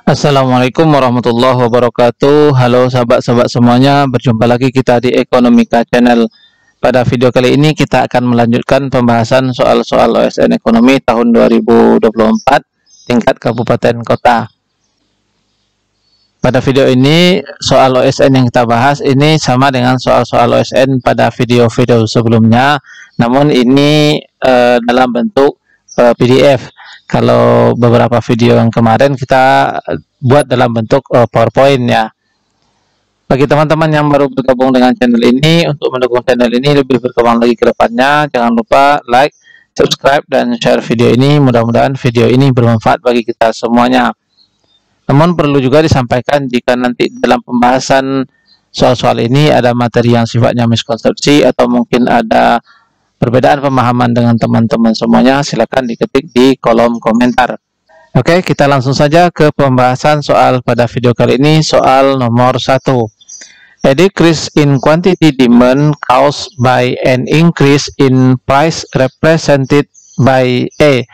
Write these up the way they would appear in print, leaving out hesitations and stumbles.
Assalamualaikum warahmatullahi wabarakatuh. Halo sahabat-sahabat semuanya, berjumpa lagi kita di Ekonomika Channel. Pada video kali ini kita akan melanjutkan pembahasan soal-soal OSN Ekonomi tahun 2024 tingkat kabupaten kota. Pada video ini soal OSN yang kita bahas ini sama dengan soal-soal OSN pada video-video sebelumnya, namun ini dalam bentuk PDF. Kalau beberapa video yang kemarin kita buat dalam bentuk PowerPoint ya. Bagi teman-teman yang baru bergabung dengan channel ini, untuk mendukung channel ini lebih berkembang lagi ke depannya, jangan lupa like, subscribe, dan share video ini. Mudah-mudahan video ini bermanfaat bagi kita semuanya. Namun perlu juga disampaikan jika nanti dalam pembahasan soal-soal ini ada materi yang sifatnya miskonsepsi atau mungkin ada perbedaan pemahaman dengan teman-teman semuanya, silakan diketik di kolom komentar. Oke, kita langsung saja ke pembahasan soal pada video kali ini. Soal nomor 1. A decrease in quantity demand caused by an increase in price represented by A.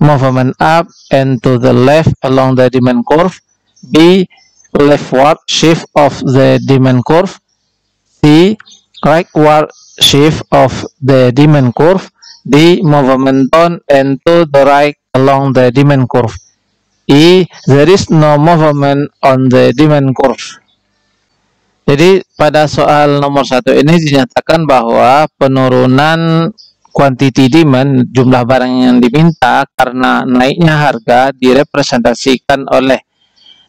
Movement up and to the left along the demand curve. B. Leftward shift of the demand curve. C. Rightward shift of the demand curve. D. Movement down and to the right along the demand curve. E. There is no movement on the demand curve. Jadi pada soal nomor 1 ini dinyatakan bahwa penurunan quantity demand, jumlah barang yang diminta karena naiknya harga direpresentasikan oleh.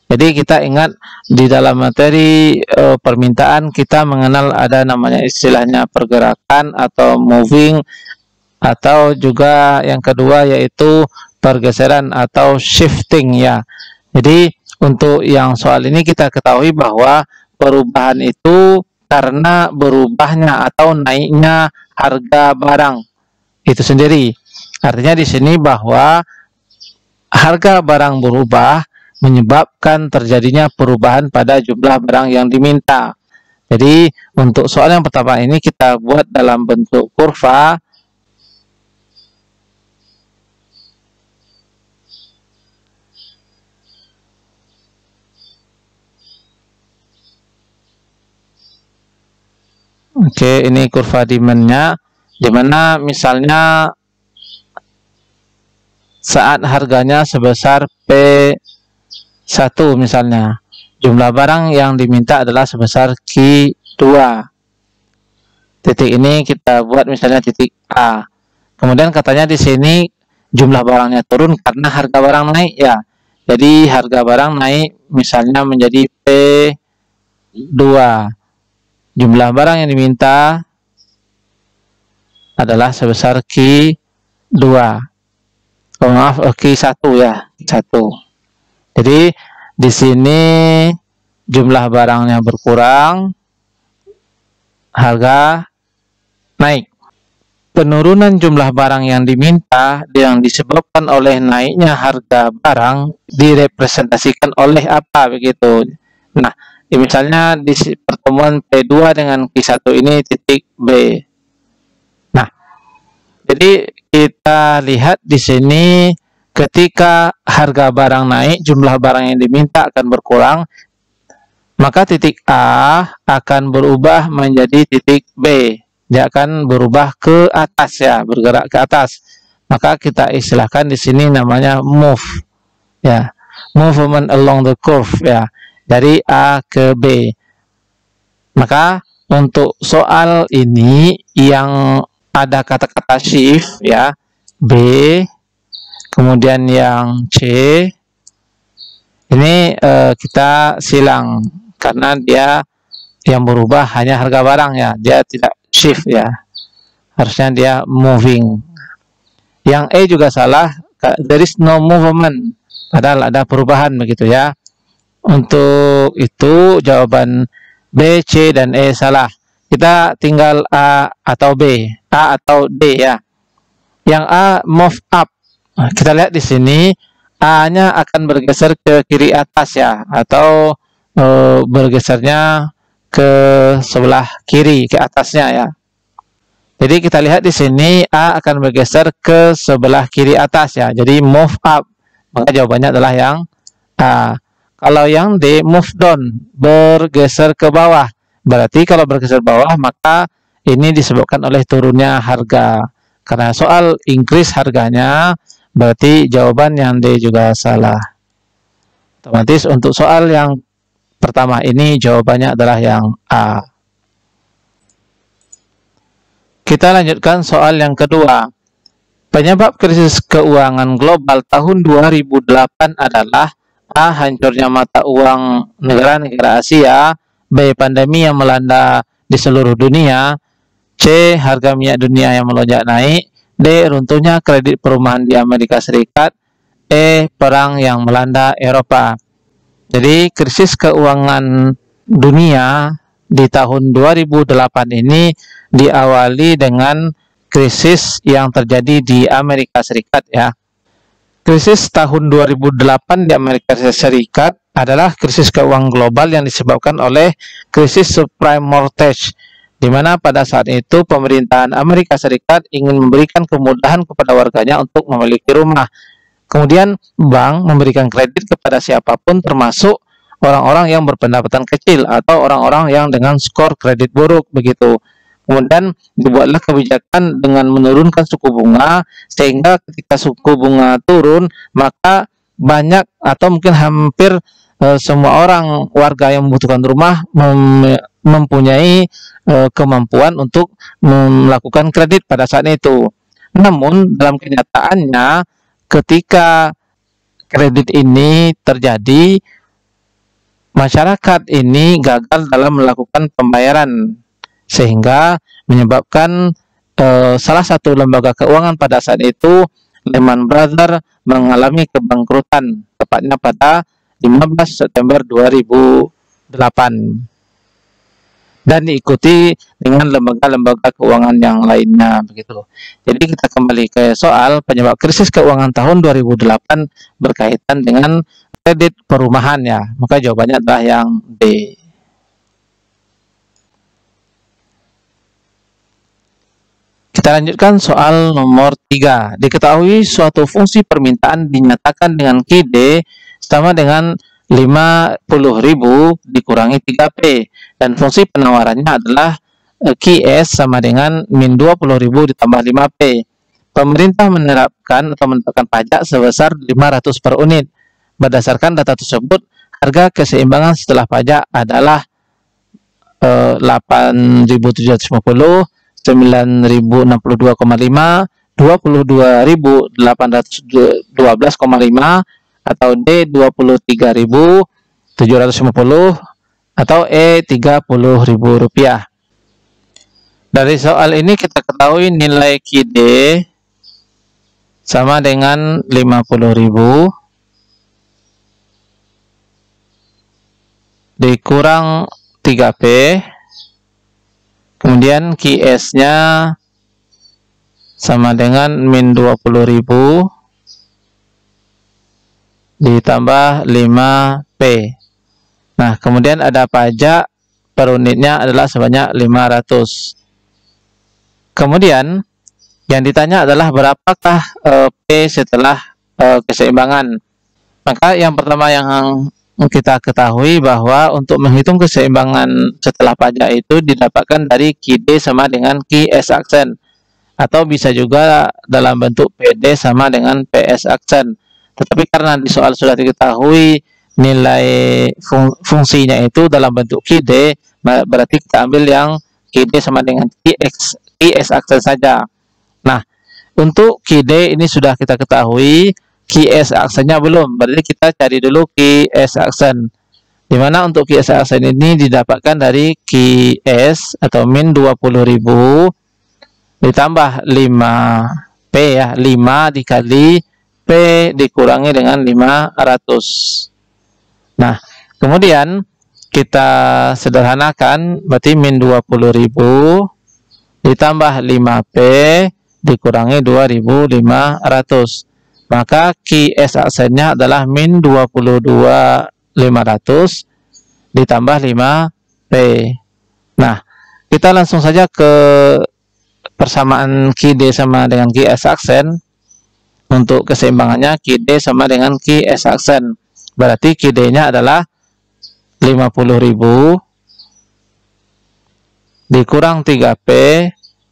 Jadi kita ingat di dalam materi permintaan kita mengenal ada namanya istilahnya pergerakan atau moving, atau juga yang kedua yaitu pergeseran atau shifting ya. Jadi untuk yang soal ini kita ketahui bahwa perubahan itu karena berubahnya atau naiknya harga barang itu sendiri. Artinya di sini bahwa harga barang berubah menyebabkan terjadinya perubahan pada jumlah barang yang diminta. Jadi untuk soal yang pertama ini kita buat dalam bentuk kurva. Oke, ini kurva demand-nya, dimana misalnya saat harganya sebesar P1 misalnya, jumlah barang yang diminta adalah sebesar Q2. Titik ini kita buat misalnya titik A. Kemudian katanya di sini jumlah barangnya turun karena harga barang naik ya. Jadi harga barang naik misalnya menjadi P2. Jumlah barang yang diminta adalah sebesar Q2. Oh, maaf, Q1 ya, 1. Jadi di sini jumlah barangnya berkurang, harga naik. Penurunan jumlah barang yang diminta yang disebabkan oleh naiknya harga barang direpresentasikan oleh apa begitu. Nah, misalnya di pertemuan P2 dengan Q1 ini titik B. Nah, jadi kita lihat di sini ketika harga barang naik, jumlah barang yang diminta akan berkurang, maka titik A akan berubah menjadi titik B. Dia akan berubah ke atas ya, bergerak ke atas. Maka kita istilahkan di sini namanya move ya, movement along the curve ya, dari A ke B. Maka untuk soal ini yang ada kata-kata shift ya, B, kemudian yang C, ini kita silang karena dia yang berubah hanya harga barang ya, dia tidak shift ya, harusnya dia moving. Yang E juga salah, there is no movement, padahal ada perubahan begitu ya. Untuk itu jawaban B, C, dan E salah. Kita tinggal A atau B, A atau D ya. Yang A move up. Nah, kita lihat di sini A-nya akan bergeser ke kiri atas ya, atau bergesernya ke sebelah kiri, ke atasnya ya. Jadi kita lihat di sini A akan bergeser ke sebelah kiri atas ya. Jadi move up. Maka jawabannya adalah yang A. Kalau yang D, move down, bergeser ke bawah. Berarti kalau bergeser bawah maka ini disebabkan oleh turunnya harga. Karena soal increase harganya, berarti jawaban yang D juga salah. Otomatis untuk soal yang pertama ini jawabannya adalah yang A. Kita lanjutkan soal yang kedua. Penyebab krisis keuangan global tahun 2008 adalah A. Hancurnya mata uang negara-negara Asia, B. Pandemi yang melanda di seluruh dunia, C. Harga minyak dunia yang melonjak naik, D. Runtuhnya kredit perumahan di Amerika Serikat, E. Perang yang melanda Eropa. Jadi krisis keuangan dunia di tahun 2008 ini diawali dengan krisis yang terjadi di Amerika Serikat ya. Krisis tahun 2008 di Amerika Serikat adalah krisis keuangan global yang disebabkan oleh krisis subprime mortgage, di mana pada saat itu pemerintahan Amerika Serikat ingin memberikan kemudahan kepada warganya untuk memiliki rumah. Kemudian bank memberikan kredit kepada siapapun termasuk orang-orang yang berpendapatan kecil atau orang-orang yang dengan skor kredit buruk begitu. Kemudian dibuatlah kebijakan dengan menurunkan suku bunga sehingga ketika suku bunga turun maka banyak atau mungkin hampir semua orang warga yang membutuhkan rumah mempunyai kemampuan untuk melakukan kredit pada saat itu. Namun dalam kenyataannya ketika kredit ini terjadi, masyarakat ini gagal dalam melakukan pembayaran sehingga menyebabkan salah satu lembaga keuangan pada saat itu, Lehman Brothers, mengalami kebangkrutan tepatnya pada 15 September 2008 dan diikuti dengan lembaga-lembaga keuangan yang lainnya begitu. Jadi kita kembali ke soal penyebab krisis keuangan tahun 2008 berkaitan dengan kredit perumahan ya. Maka jawabannya adalah yang D. Kita lanjutkan soal nomor 3. Diketahui suatu fungsi permintaan dinyatakan dengan QD sama dengan 50.000 dikurangi 3P dan fungsi penawarannya adalah QS sama dengan min 20.000 ditambah 5P. Pemerintah menerapkan atau menetapkan pajak sebesar 500 per unit. Berdasarkan data tersebut, harga keseimbangan setelah pajak adalah 8.750, 9.062,5, 22.812,5, atau D 23.750, atau E 30.000 rupiah. Dari soal ini kita ketahui nilai QD sama dengan 50.000 dikurang 3P, kemudian QS-nya sama dengan min 20.000 ditambah 5P. Nah, kemudian ada pajak per unitnya adalah sebanyak 500. Kemudian yang ditanya adalah berapakah P setelah keseimbangan. Maka yang pertama yang kita ketahui bahwa untuk menghitung keseimbangan setelah pajak itu didapatkan dari QD sama dengan QS aksen, atau bisa juga dalam bentuk PD sama dengan PS aksen. Tetapi karena di soal sudah diketahui nilai fungsinya itu dalam bentuk QD, berarti kita ambil yang QD sama dengan QS aksen saja. Nah, untuk QD ini sudah kita ketahui, QS aksennya belum, berarti kita cari dulu QS aksen. Dimana untuk QS aksen ini didapatkan dari QS atau min 20.000 ditambah 5P ya, 5 dikali P dikurangi dengan 500. Nah, kemudian kita sederhanakan, berarti min 20.000 ditambah 5P dikurangi 2.500. Maka QS aksennya adalah min 22.500 ditambah 5P. Nah, kita langsung saja ke persamaan QD sama dengan QS aksen. Untuk keseimbangannya QD sama dengan Q S aksen. Berarti QD-nya adalah 50.000 dikurang 3P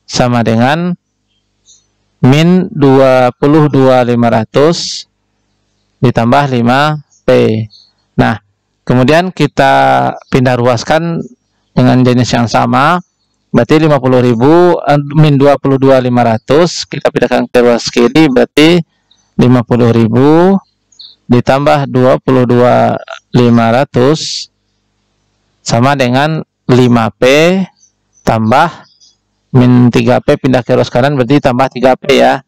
sama dengan min 22.500 ditambah 5P. Nah, kemudian kita pindah ruaskan dengan jenis yang sama. Berarti 50.000 min 22.500 kita pindahkan ke ruas kiri, berarti 50.000 ditambah 22.500 sama dengan 5P tambah min 3P pindah ke ruas kanan, berarti tambah 3P ya.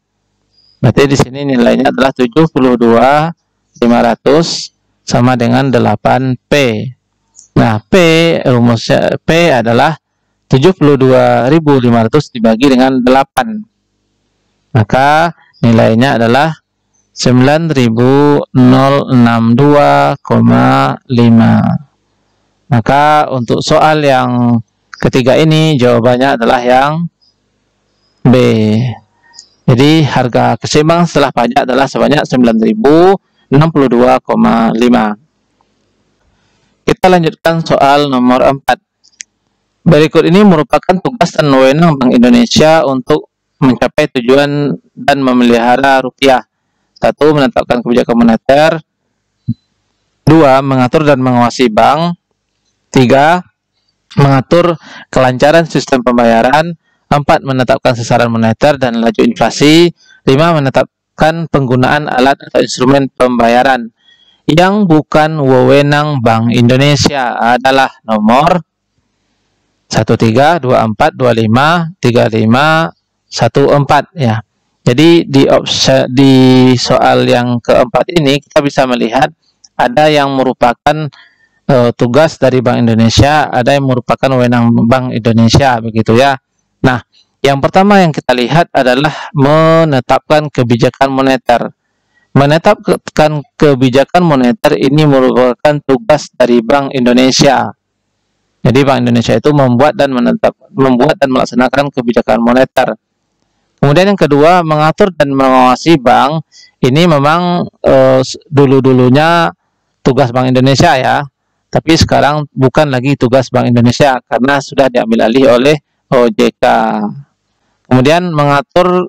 Berarti di sini nilainya adalah 72.500 sama dengan 8P. Nah, rumusnya P adalah 72.500 dibagi dengan 8. Maka nilainya adalah 9.062,5. Maka untuk soal yang ketiga ini jawabannya adalah yang B. Jadi harga keseimbangan setelah pajak adalah sebanyak 9.062,5. Kita lanjutkan soal nomor 4. Berikut ini merupakan tugas dan wewenang Bank Indonesia untuk mencapai tujuan dan memelihara rupiah. 1. Menetapkan kebijakan moneter. 2. Mengatur dan mengawasi bank. 3. Mengatur kelancaran sistem pembayaran. 4. Menetapkan sasaran moneter dan laju inflasi. 5. Menetapkan penggunaan alat atau instrumen pembayaran. Yang bukan wewenang Bank Indonesia adalah nomor 13, 24, 25, 35, 14 ya. Jadi di soal yang keempat ini kita bisa melihat ada yang merupakan tugas dari Bank Indonesia, ada yang merupakan wewenang Bank Indonesia begitu ya. Nah, yang pertama yang kita lihat adalah menetapkan kebijakan moneter. Menetapkan kebijakan moneter ini merupakan tugas dari Bank Indonesia. Jadi Bank Indonesia itu membuat dan melaksanakan kebijakan moneter. Kemudian yang kedua, mengatur dan mengawasi bank. Ini memang dulu-dulunya tugas Bank Indonesia ya. Tapi sekarang bukan lagi tugas Bank Indonesia karena sudah diambil alih oleh OJK. Kemudian mengatur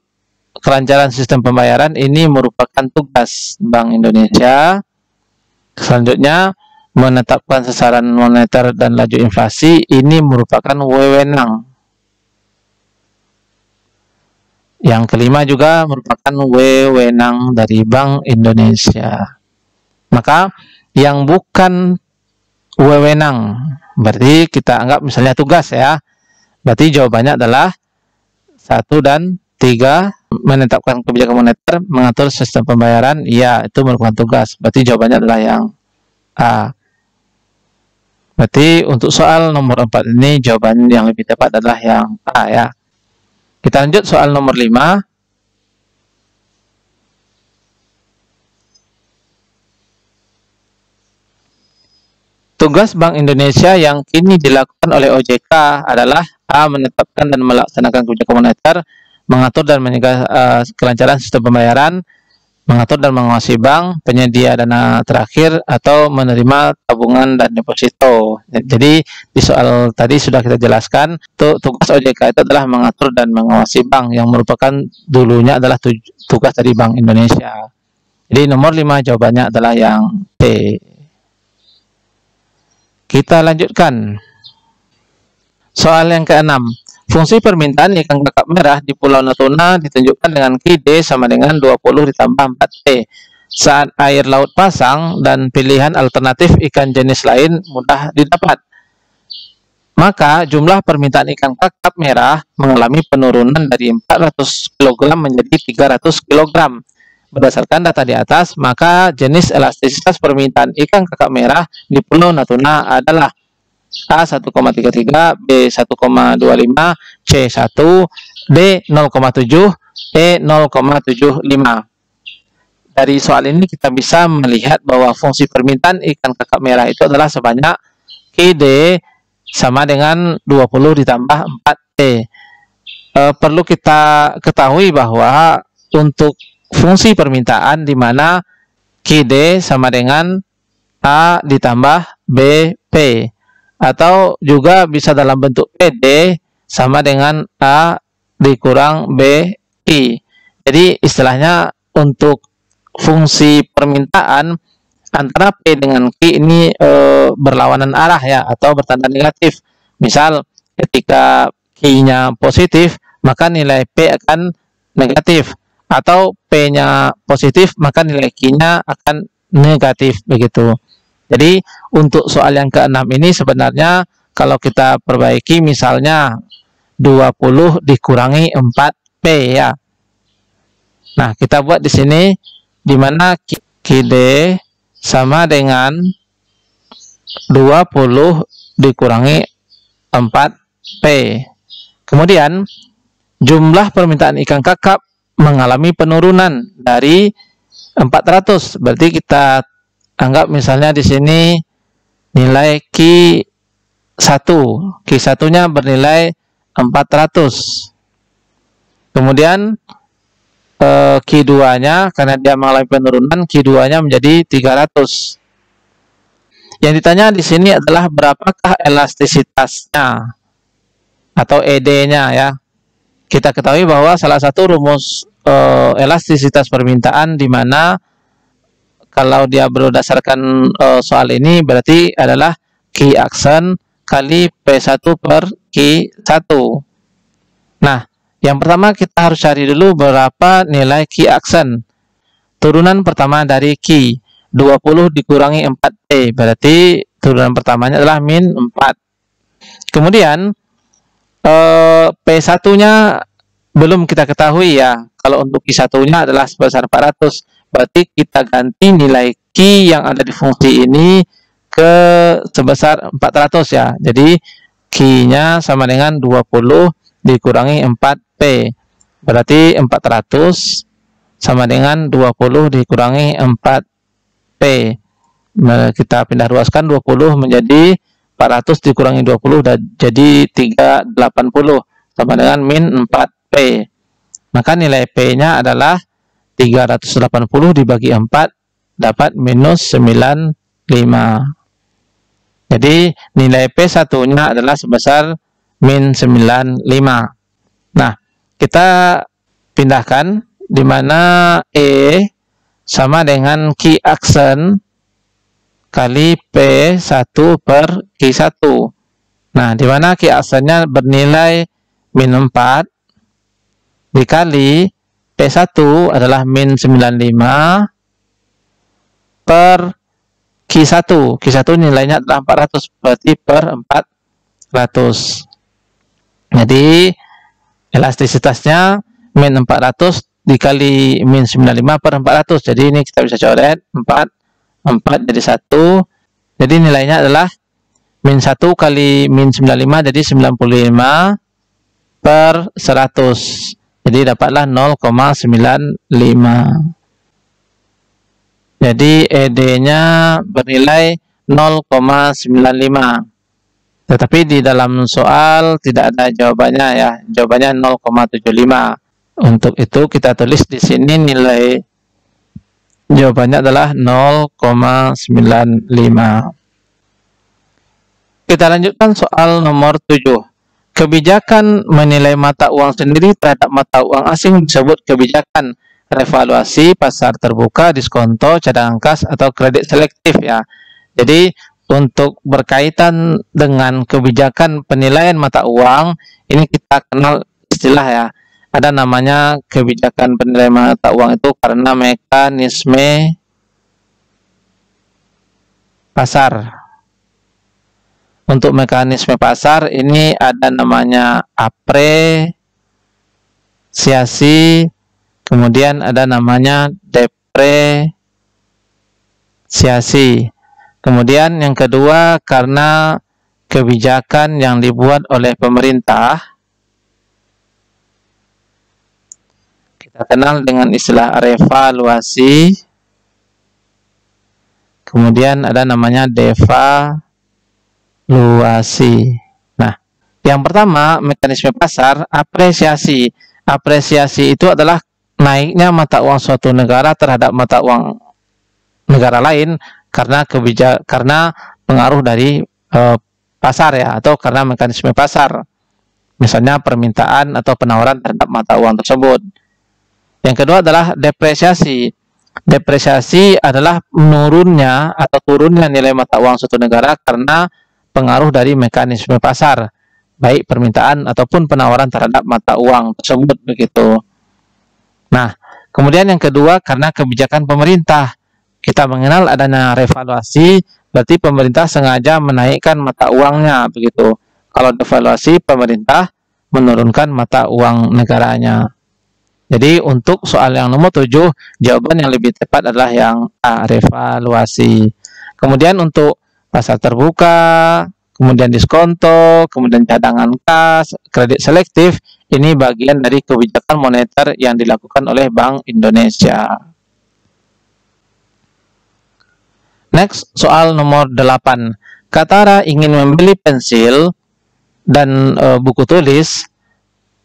kelancaran sistem pembayaran ini merupakan tugas Bank Indonesia. Selanjutnya, menetapkan sasaran moneter dan laju inflasi ini merupakan wewenang. Yang kelima juga merupakan wewenang dari Bank Indonesia. Maka yang bukan wewenang berarti kita anggap misalnya tugas ya. Berarti jawabannya adalah 1 dan 3. Menetapkan kebijakan moneter, mengatur sistem pembayaran, ya itu merupakan tugas. Berarti jawabannya adalah yang A. Berarti untuk soal nomor 4 ini jawaban yang lebih tepat adalah yang A ya. Kita lanjut soal nomor 5. Tugas Bank Indonesia yang kini dilakukan oleh OJK adalah A. Menetapkan dan melaksanakan kebijakan moneter, mengatur dan mencegah kelancaran sistem pembayaran, mengatur dan mengawasi bank, penyedia dana terakhir, atau menerima tabungan dan deposito. Jadi di soal tadi sudah kita jelaskan, tugas OJK itu adalah mengatur dan mengawasi bank yang merupakan dulunya adalah tugas dari Bank Indonesia. Jadi nomor 5 jawabannya adalah yang C. Kita lanjutkan. Soal yang ke-6. Fungsi permintaan ikan kakap merah di Pulau Natuna ditunjukkan dengan QD sama dengan 20 ditambah 4P. Saat air laut pasang dan pilihan alternatif ikan jenis lain mudah didapat, maka jumlah permintaan ikan kakap merah mengalami penurunan dari 400 kg menjadi 300 kg. Berdasarkan data di atas, maka jenis elastisitas permintaan ikan kakap merah di Pulau Natuna adalah A 1,33, B 1,25, C 1, D 0,7, E 0,75. Dari soal ini kita bisa melihat bahwa fungsi permintaan ikan kakap merah itu adalah sebanyak QD sama dengan 20 ditambah 4T. Perlu kita ketahui bahwa untuk fungsi permintaan di mana QD sama dengan A ditambah BP, atau juga bisa dalam bentuk PD sama dengan A dikurang BI. Jadi istilahnya untuk fungsi permintaan antara P dengan Q ini berlawanan arah ya, atau bertanda negatif. Misal ketika Q-nya positif, maka nilai P akan negatif, atau P-nya positif, maka nilai Q-nya akan negatif, begitu. Jadi untuk soal yang ke-6 ini sebenarnya kalau kita perbaiki, misalnya 20 dikurangi 4P ya. Nah, kita buat di sini di mana QD sama dengan 20 dikurangi 4P. Kemudian jumlah permintaan ikan kakap mengalami penurunan dari 400. Berarti kita anggap misalnya di sini nilai Q1. Q1-nya bernilai 400. Kemudian Q2-nya karena dia mengalami penurunan, Q2-nya menjadi 300. Yang ditanya di sini adalah berapakah elastisitasnya atau ED-nya ya. Kita ketahui bahwa salah satu rumus elastisitas permintaan di mana kalau dia berdasarkan soal ini berarti adalah Q aksen kali P1 per Q1. Nah, yang pertama kita harus cari dulu berapa nilai Q aksen. Turunan pertama dari Q, 20 dikurangi 4P, berarti turunan pertamanya adalah min 4. Kemudian P1-nya belum kita ketahui ya. Kalau untuk Q1-nya adalah sebesar 400, berarti kita ganti nilai Q yang ada di fungsi ini ke sebesar 400 ya. Jadi Q-nya sama dengan 20 dikurangi 4P. Berarti 400 sama dengan 20 dikurangi 4P. Kita pindah ruaskan 20 menjadi 400 dikurangi 20 dan jadi 380 sama dengan min 4P. Maka nilai P-nya adalah 380 dibagi 4 dapat minus 95. Jadi nilai P1-nya adalah sebesar min 95. Nah, kita pindahkan di mana E sama dengan Q aksen kali P1 per Q1. Nah, di mana Q aksennya bernilai min 4 dikali P1 adalah min 95 per Q1. Q1 nilainya adalah 400, berarti per 400. Jadi elastisitasnya min 400 dikali min 95 per 400. Jadi ini kita bisa coret 4 jadi 1. Jadi nilainya adalah min 1 kali min 95 jadi 95 per 100. Jadi dapatlah 0,95. Jadi ED-nya bernilai 0,95. Tetapi di dalam soal tidak ada jawabannya ya. Jawabannya 0,75. Untuk itu kita tulis di sini nilai jawabannya adalah 0,95. Kita lanjutkan soal nomor 7. Kebijakan menilai mata uang sendiri terhadap mata uang asing disebut kebijakan revaluasi, pasar terbuka, diskonto, cadangan kas, atau kredit selektif ya. Jadi untuk berkaitan dengan kebijakan penilaian mata uang, ini kita kenal istilah ya. Ada namanya kebijakan penilaian mata uang itu karena mekanisme pasar. Untuk mekanisme pasar ini ada namanya apresiasi, kemudian ada namanya depresiasi. Kemudian yang kedua karena kebijakan yang dibuat oleh pemerintah, kita kenal dengan istilah revaluasi. Kemudian ada namanya devaluasi. Nah, yang pertama mekanisme pasar, apresiasi. Apresiasi itu adalah naiknya mata uang suatu negara terhadap mata uang negara lain karena karena pengaruh dari pasar ya, atau karena mekanisme pasar, misalnya permintaan atau penawaran terhadap mata uang tersebut. Yang kedua adalah depresiasi. Depresiasi adalah menurunnya atau turunnya nilai mata uang suatu negara karena pengaruh dari mekanisme pasar, baik permintaan ataupun penawaran terhadap mata uang tersebut begitu. Nah, kemudian yang kedua karena kebijakan pemerintah. Kita mengenal adanya revaluasi, berarti pemerintah sengaja menaikkan mata uangnya begitu. Kalau devaluasi, pemerintah menurunkan mata uang negaranya. Jadi untuk soal yang nomor 7, jawaban yang lebih tepat adalah yang A, revaluasi. Kemudian untuk pasar terbuka, kemudian diskonto, kemudian cadangan kas, kredit selektif, ini bagian dari kebijakan moneter yang dilakukan oleh Bank Indonesia. Next, soal nomor 8. Katara ingin membeli pensil dan buku tulis.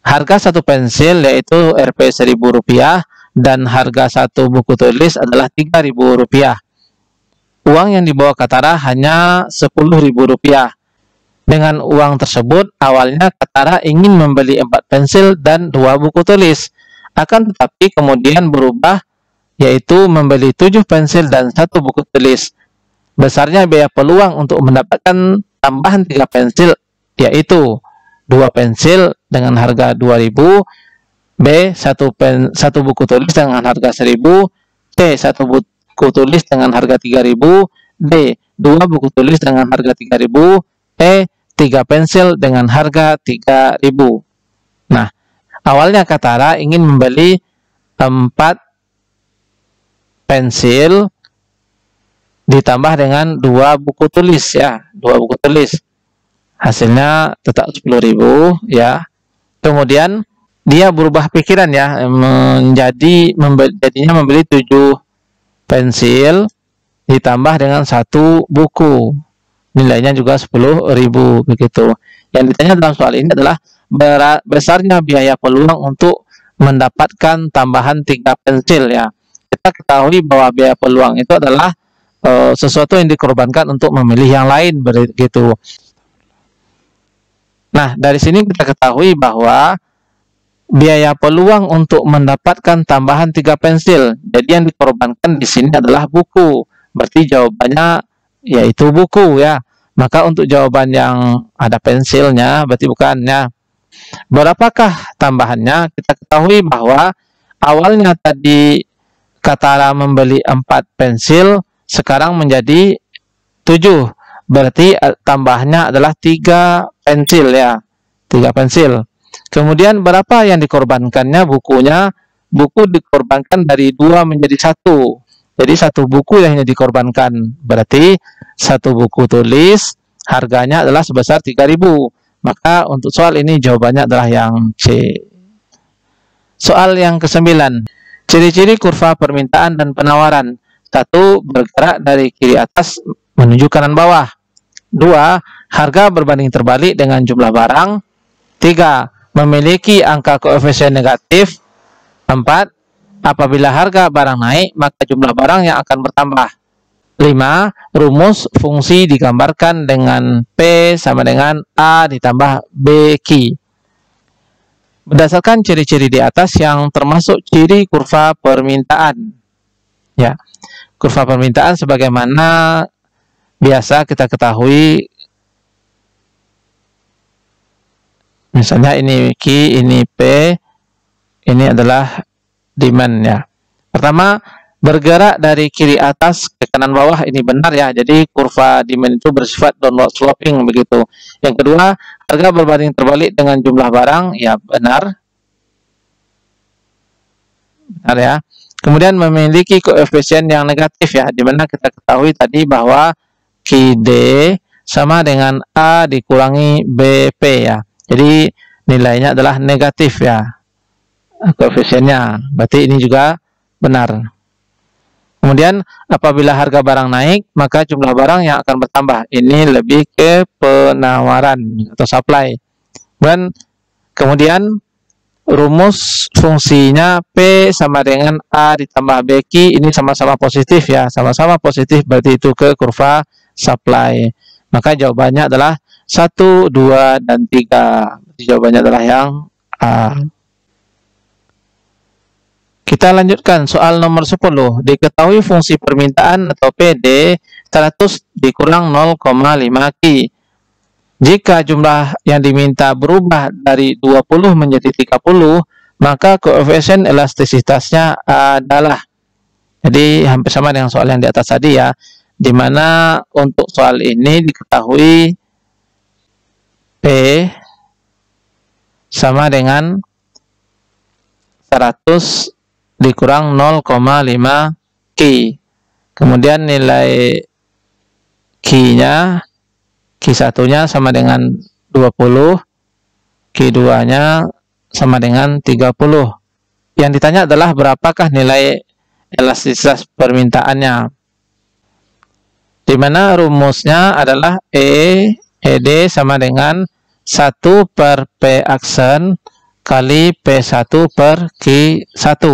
Harga satu pensil yaitu Rp 1.000 dan harga satu buku tulis adalah Rp3.000. Uang yang dibawa Katara hanya Rp10.000. Dengan uang tersebut, awalnya Katara ingin membeli 4 pensil dan 2 buku tulis. Akan tetapi kemudian berubah, yaitu membeli 7 pensil dan 1 buku tulis. Besarnya biaya peluang untuk mendapatkan tambahan 3 pensil, yaitu 2 pensil dengan harga 2.000, B, 1 buku tulis dengan harga 1.000, C, 1 buku tulis dengan harga 3.000, D, 2 buku tulis dengan harga 3.000, E, 3 pensil dengan harga 3.000. Nah, awalnya Katara ingin membeli 4 pensil ditambah dengan 2 buku tulis ya, 2 buku tulis. Hasilnya tetap 10.000 ya. Kemudian dia berubah pikiran ya, jadinya membeli 7 pensil ditambah dengan 1 buku. Nilainya juga 10.000 begitu. Yang ditanya dalam soal ini adalah besarnya biaya peluang untuk mendapatkan tambahan 3 pensil ya. Kita ketahui bahwa biaya peluang itu adalah sesuatu yang dikorbankan untuk memilih yang lain begitu. Nah, dari sini kita ketahui bahwa biaya peluang untuk mendapatkan tambahan 3 pensil. Jadi yang dikorbankan di sini adalah buku. Berarti jawabannya yaitu buku ya. Maka untuk jawaban yang ada pensilnya berarti bukannya. Berapakah tambahannya? Kita ketahui bahwa awalnya tadi Katara membeli 4 pensil, sekarang menjadi 7. Berarti tambahnya adalah 3 pensil ya, 3 pensil. Kemudian berapa yang dikorbankannya bukunya? Buku dikorbankan dari 2 menjadi 1. Jadi 1 buku yang dikorbankan. Berarti 1 buku tulis harganya adalah sebesar 3.000. Maka untuk soal ini jawabannya adalah yang C. Soal yang ke-9. Ciri-ciri kurva permintaan dan penawaran. 1. Bergerak dari kiri atas menuju kanan bawah. 2. Harga berbanding terbalik dengan jumlah barang. 3. Memiliki angka koefisien negatif. 4. Apabila harga barang naik, maka jumlah barang yang akan bertambah. 5. Rumus fungsi digambarkan dengan P sama dengan A ditambah BQ. Berdasarkan ciri-ciri di atas yang termasuk ciri kurva permintaan. Ya. Kurva permintaan sebagaimana biasa kita ketahui, misalnya ini Q, ini P, ini adalah demand ya. Pertama, bergerak dari kiri atas ke kanan bawah, ini benar ya. Jadi kurva demand itu bersifat downward sloping begitu. Yang kedua, harga berbanding terbalik dengan jumlah barang, ya benar. Benar ya. Kemudian memiliki koefisien yang negatif ya, dimana kita ketahui tadi bahwa QD sama dengan A dikurangi BP ya. Jadi nilainya adalah negatif ya, koefisiennya. Berarti ini juga benar. Kemudian apabila harga barang naik, maka jumlah barang yang akan bertambah. Ini lebih ke penawaran atau supply. Dan kemudian rumus fungsinya P sama dengan A ditambah BQ, ini sama-sama positif ya, sama-sama positif berarti itu ke kurva supply. Maka jawabannya adalah 1, 2, dan 3. Jawabannya adalah yang A. Kita lanjutkan soal nomor 10. Diketahui fungsi permintaan atau PD 100 dikurang 0,5 Q. Jika jumlah yang diminta berubah dari 20 menjadi 30, maka koefisien elastisitasnya adalah, jadi hampir sama dengan soal yang di atas tadi ya, dimana untuk soal ini diketahui P sama dengan 100 dikurang 0,5 Q. Kemudian nilai Q-nya, Q1-nya sama dengan 20, Q2-nya sama dengan 30. Yang ditanya adalah berapakah nilai elastisitas permintaannya. Di mana rumusnya adalah ED sama dengan 1 per P aksen kali P1 per Q1.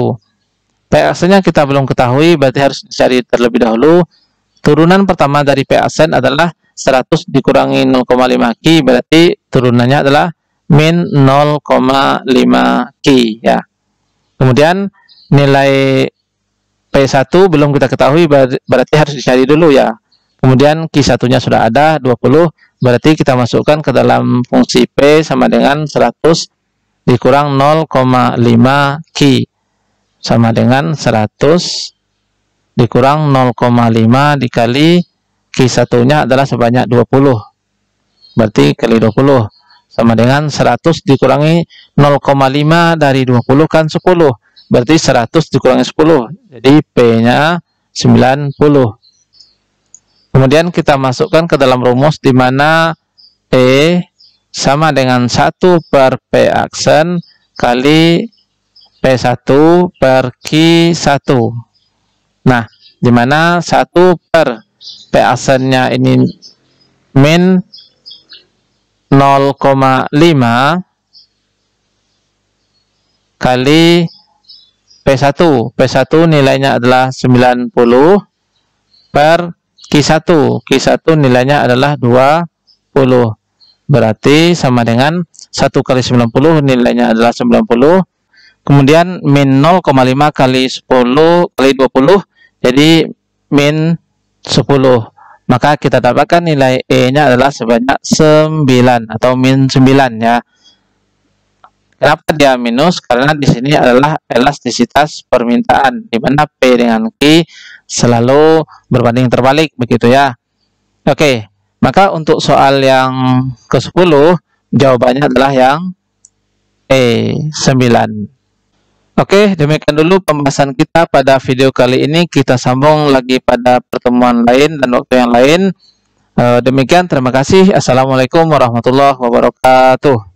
P aksennya kita belum ketahui, berarti harus dicari terlebih dahulu. Turunan pertama dari P aksen adalah 100 dikurangi 0,5 Q, berarti turunannya adalah min 0,5 Q ya. Kemudian nilai P1 belum kita ketahui, berarti harus dicari dulu ya. Kemudian Q1-nya sudah ada 20, berarti kita masukkan ke dalam fungsi P sama dengan 100 dikurang 0,5 Q sama dengan 100 dikurang 0,5 dikali Q1-nya adalah sebanyak 20. Berarti kali 20 sama dengan 100 dikurangi 0,5 dari 20 kan 10. Berarti 100 dikurangi 10. Jadi P-nya 90. Kemudian kita masukkan ke dalam rumus di mana P sama dengan 1 per P aksen kali P1 per Q1. Nah, di mana 1 per P aksennya ini min 0,5 kali P1. P1 nilainya adalah 90 per Q1. Q1 nilainya adalah 20. Berarti sama dengan 1 kali 90 nilainya adalah 90. Kemudian min 0,5 kali 10 kali 20, jadi min 10. Maka kita dapatkan nilai E-nya adalah sebanyak 9 atau min 9 ya. Kenapa dia minus? Karena di sini adalah elastisitas permintaan, di mana P dengan Q selalu berbanding terbalik begitu ya. Oke, maka untuk soal yang ke-10 jawabannya adalah yang E9. Oke, demikian dulu pembahasan kita pada video kali ini. Kita sambung lagi pada pertemuan lain dan waktu yang lain. Demikian, terima kasih. Assalamualaikum warahmatullahi wabarakatuh.